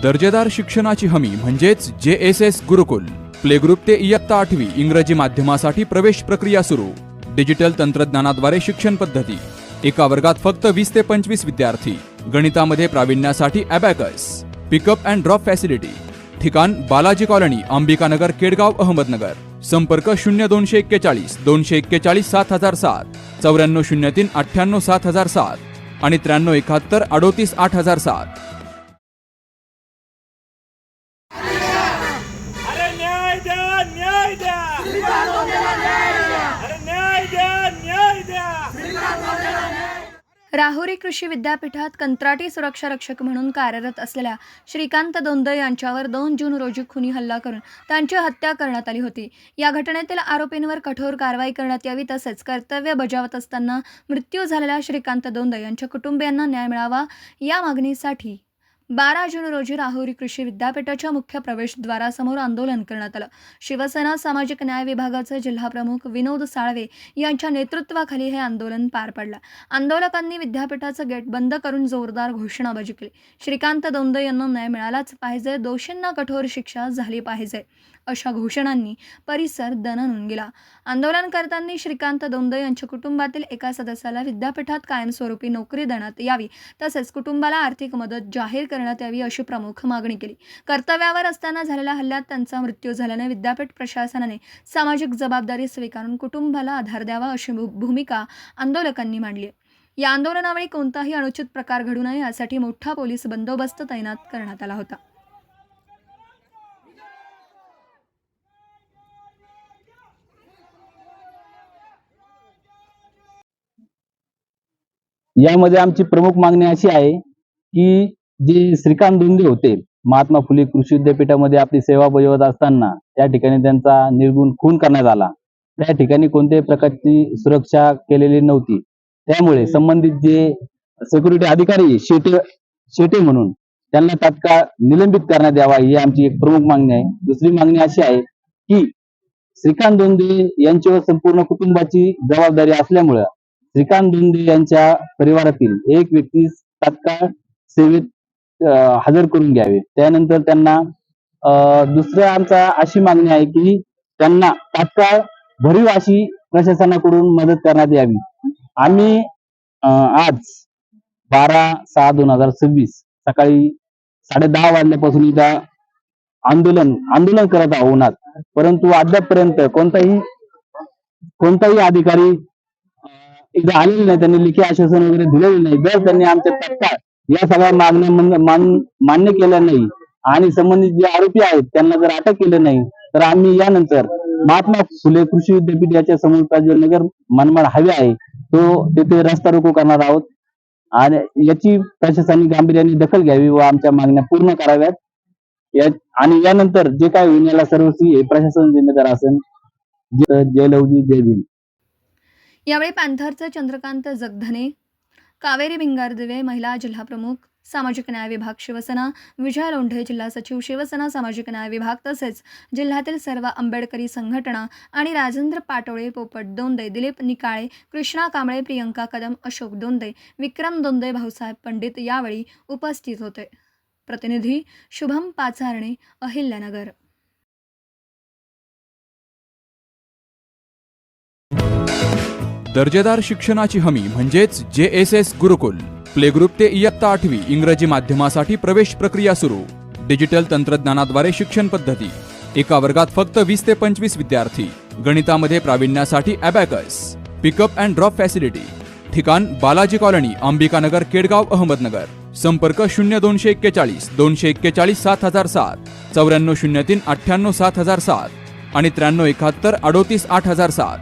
दर्जेदार शिक्षणाची हमी म्हणजेच JSS गुरुकुल. प्ले ग्रुप ते इयत्ता 8वी इंग्रजी माध्यमासाठी प्रवेश प्रक्रिया सुरू. डिजिटल तंत्रज्ञानाद्वारे शिक्षण पद्धती. एका वर्गात फक्त 20 ते 25 विद्यार्थी. गणितामध्ये प्रावीण्यासाठी abacus. Pickup and drop facility. ठिकाण बालाजी कॉलनी, अंबिकानगर, केडगाव, अहमदनगर. संपर्क 0241 241 7007, 9403 98 7007 आणि 9371 38 8007. राहुरी कृषी विद्यापीठात कंत्राटी सुरक्षा रक्षक म्हणून कार्यरत असलेल्या श्रीकांत दोंदे यांच्यावर 2 जून रोजी खुनी हल्ला करून त्यांची हत्या करण्यात आली होती. या घटनेतील आरोपींवर कठोर कारवाई करण्यात यावी तसेच कर्तव्य बजावत असताना मृत्यू झालेल्या श्रीकांत दोंदे यांच्या कुटुंबियांना न्याय मिळावा या मागणीसाठी 12 जून रोजी राहुरी कृषी विद्यापीठाच्या मुख्य प्रवेशद्वारासमोर आंदोलन करण्यात आलं. शिवसेना सामाजिक न्याय विभागाचे जिल्हाप्रमुख विनोद साळवे यांच्या नेतृत्वाखाली हे आंदोलन पार पडलं. आंदोलकांनी विद्यापीठाचं गेट बंद करून जोरदार घोषणाबाजी केली. श्रीकांत दोंदे यांना न्याय मिळालाच पाहिजे, दोषींना कठोर शिक्षा झाली पाहिजे अशा घोषणांनी परिसर दणाणून गेला. आंदोलनकर्त्यांनी श्रीकांत दोंदे यांच्या कुटुंबातील एका सदस्याला विद्यापीठात कायमस्वरूपी नोकरी देण्यात यावी तसेच कुटुंबाला आर्थिक मदत जाहीर करण्यात यावी अशी प्रमुख मागणी केली. कर्तव्यावर असताना झालेल्या हल्ल्यात त्यांचा मृत्यू झाल्याने विद्यापीठ प्रशासनाने सामाजिक जबाबदारी स्वीकारून कुटुंबाला आधार द्यावा अशी भूमिका आंदोलकांनी मांडली. या आंदोलनावेळी कोणताही अनुचित प्रकार घडू नये यासाठी मोठा पोलीस बंदोबस्त तैनात करण्यात आला होता. यामध्ये आमची प्रमुख मागणी अशी आहे की जे श्रीकांत दोंदे होते, महात्मा फुले कृषी विद्यापीठामध्ये आपली सेवा बजावत असताना त्या ठिकाणी त्यांचा निर्गुण खून करण्यात आला. त्या ठिकाणी कोणत्याही प्रकारची सुरक्षा केलेली नव्हती. त्यामुळे संबंधित जे सिक्युरिटी अधिकारी शेटे म्हणून त्यांना तात्काळ निलंबित करण्यात यावा ही आमची एक प्रमुख मागणी आहे. दुसरी मागणी अशी आहे की श्रीकांत दोंदे यांच्यावर संपूर्ण कुटुंबाची जबाबदारी असल्यामुळे श्रीकांत दोंदे यांच्या परिवारातील एक व्यक्ती तात्काळ सेवेत हजर करून घ्यावे. त्यानंतर त्यांना दुसरं आमचा अशी मागणी आहे की त्यांना तात्काळ भरीव अशी प्रशासनाकडून मदत करण्यात यावी. आम्ही आज 12/6/2026 सकाळी 10:30 वाजल्यापासून इथं आंदोलन करत आहोत, परंतु अद्यापपर्यंत कोणताही अधिकारी इथे आलेले नाही. त्यांनी लेखी आश्वासन वगैरे दिलेले नाही. जर त्यांनी आमच्या तात्काळ या सगळ्या मागण्या मान्य केल्या नाही आणि संबंधित जे आरोपी आहेत त्यांना जर अटक केलं नाही तर आम्ही यानंतर महात्मा फुले कृषी विद्यापीठ याच्या समोरचा जो नगर मनमाड हायवे आहे तो तिथे रस्ता रोको करणार आहोत आणि याची प्रशासनाने गांभीर्याने दखल घ्यावी व आमच्या मागण्या पूर्ण कराव्यात. आणि यानंतर जे काय होईल याला सर्वस्वी प्रशासन जिम्मेदार असेल. जय लवजी, जय भीम. यावेळी पॅन्थरचे चंद्रकांत जगधने, कावेरी भिंगारदिवे महिला जिल्हाप्रमुख सामाजिक न्याय विभाग शिवसेना, विजय लोंढे जिल्हा सचिव शिवसेना सामाजिक न्याय विभाग तसेच जिल्ह्यातील सर्व आंबेडकरी संघटना आणि राजेंद्र पाटोळे, पोपट दोंदे, दिलीप निकाळे, कृष्णा कांबळे, प्रियंका कदम, अशोक दोंदे, विक्रम दोंदे, भाऊसाहेब पंडित यावेळी उपस्थित होते. प्रतिनिधी शुभम पाचारणे, अहिल्यानगर. दर्जेदार शिक्षणाची हमी म्हणजेच JSS गुरुकुल. प्ले ग्रुप ते इयत्ता 8वी इंग्रजी माध्यमासाठी प्रवेश प्रक्रिया सुरू. डिजिटल तंत्रज्ञानाद्वारे शिक्षण पद्धती. एका वर्गात फक्त 20 ते 25 विद्यार्थी. गणितामध्ये प्रावीण्यासाठी abacus. Pickup and drop facility. ठिकाण बालाजी कॉलनी, अंबिकानगर, केडगाव, अहमदनगर. संपर्क 0241 241 7007, 9403 98 7007 आणि 9371 38 8007.